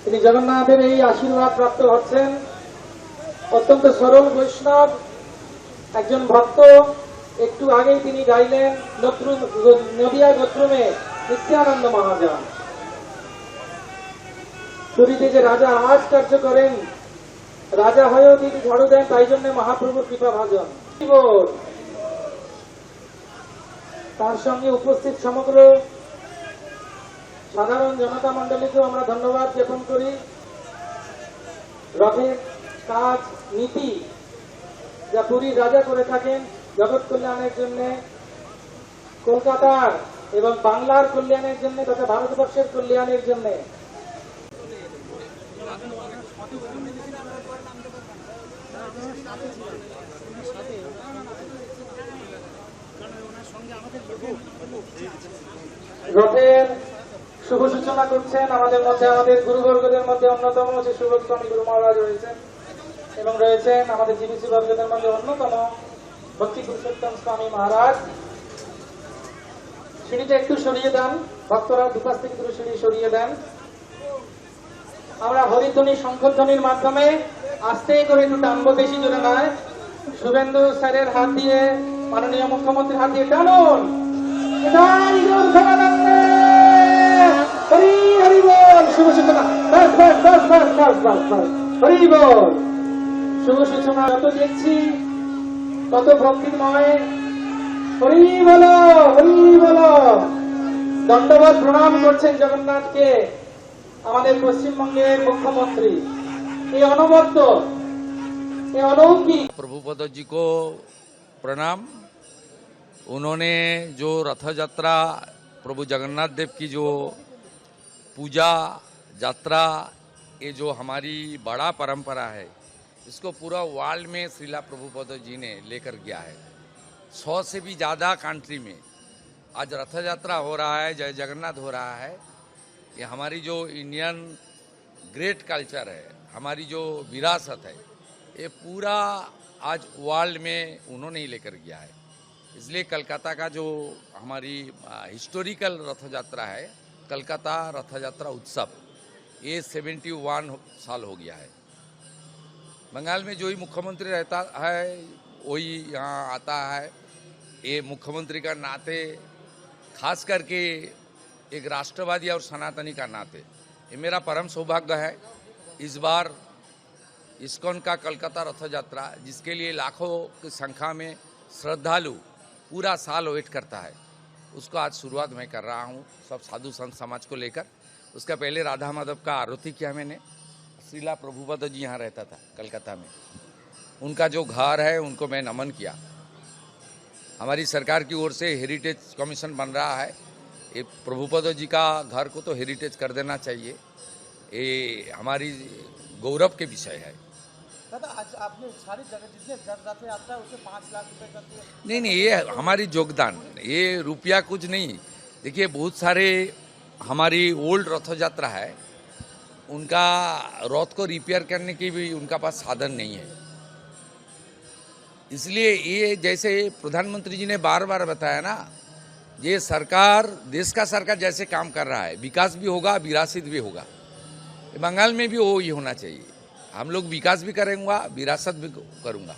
তিনি জগন্নাথের এই আশীর্বাদ প্রাপ্ত হচ্ছেন। অত্যন্ত সরল বৈষ্ণব একজন ভক্ত। একটু আগেই তিনি গাইলেন নদিয়া গোত্রমে নিত্যানন্দ মহাজন। পুরীতে যে রাজা আজ কার্য করেন, রাজা হয়েও তিনি ঝাড়ু দেন, তাই জন্য মহাপ্রভুর কৃপা ভাজন। তার সঙ্গে উপস্থিত সমগ্র সাধারণ জনতা মন্ডলীকেও আমরা ধন্যবাদ জ্ঞাপন করি। রথের কাজ নীতি যা পুরীর রাজা করে থাকেন জগৎ কল্যাণের জন্য, কলকাতার এবং বাংলার কল্যাণের জন্য তথা ভারতবর্ষের কল্যাণের জন্য। রথের শুভ সূচনা করছেন আমাদের মধ্যে, আমাদের গুরুবর্গদের মধ্যে অন্যতম যে সুবোধ স্বামী গুরু মহারাজ রয়েছেন এবং রয়েছেন আমাদের জীবিসি বর্গদের মধ্যে অন্যতম ভক্তি পুরুষোত্তম স্বামী মহারাজ। সিঁড়িটা একটু সরিয়ে দেন, ভক্তরা দুপাশ থেকে একটু সিঁড়ি সরিয়ে দেন। আমরা হরিধ্বনি শঙ্খধ্বনির মাধ্যমে আস্তে করে একটু টানবো, বেশি জোরে নয়। শুভেন্দু স্যারের হাত দিয়ে, মাননীয় মুখ্যমন্ত্রীর হাত দিয়ে টানুন। হরি হরি বল। শুভ সূচনা, হরি বল। শুভ সূচনা যত দেখছি তত ভক্তিময়। হরি বলো, হরি বলো। দণ্ডবত প্রণাম করছেন জগন্নাথকে আমাদের পশ্চিমবঙ্গের মুখ্যমন্ত্রী। এই অনবদ্য, এই অলৌকিক। प्रभुपद जी को प्रणाम। उन्होंने जो रथ यात्रा प्रभु जगन्नाथ देव की जो पूजा यात्रा, ये जो हमारी बड़ा परंपरा है, इसको पूरा वर्ल्ड में श्रीला प्रभुपद जी ने लेकर गया है। 100 से भी ज़्यादा कंट्री में आज रथ यात्रा हो रहा है, जय जगन्नाथ हो रहा है। ये हमारी जो इंडियन ग्रेट कल्चर है, हमारी जो विरासत है, ये पूरा आज वर्ल्ड में उन्होंने ही लेकर गया है। इसलिए कलकत्ता का जो हमारी हिस्टोरिकल रथ यात्रा है, कलकत्ता रथ यात्रा उत्सव, ये 71 साल हो गया है। बंगाल में जो ही मुख्यमंत्री रहता है वही यहाँ आता है। ये मुख्यमंत्री का नाते, खास करके एक राष्ट्रवादी और सनातनी का नाते, ये मेरा परम सौभाग्य है। इस बार इस्कॉन का कलकत्ता रथ यात्रा, जिसके लिए लाखों की संख्या में श्रद्धालु पूरा साल वेट करता है, उसको आज शुरुआत मैं कर रहा हूँ सब साधु संत समाज को लेकर। उसका पहले राधा माधव का आरती किया मैंने। श्रीला प्रभुपद जी यहाँ रहता था कलकत्ता में, उनका जो घर है उनको मैं नमन किया। हमारी सरकार की ओर से हेरिटेज कमीशन बन रहा है, ये प्रभुपद जी का घर को तो हेरिटेज कर देना चाहिए। ये हमारी गौरव के विषय है। दादा, आज आपने सारी जगह जितने रथ यात्रा है उससे 5 लाख रुपए करते हैं। नहीं, ये हमारी योगदान, ये रुपया कुछ नहीं। देखिए, बहुत सारे हमारी ओल्ड रथ यात्रा है, उनका रथ को रिपेयर करने की भी उनका पास साधन नहीं है। इसलिए ये जैसे प्रधानमंत्री जी ने बार बार बताया ना, ये सरकार, देश का सरकार जैसे काम कर रहा है, विकास भी होगा, विरासत भी होगा। बंगाल में भी वो ही होना चाहिए। हम लोग विकास भी करेंगे, विरासत भी करूँगा।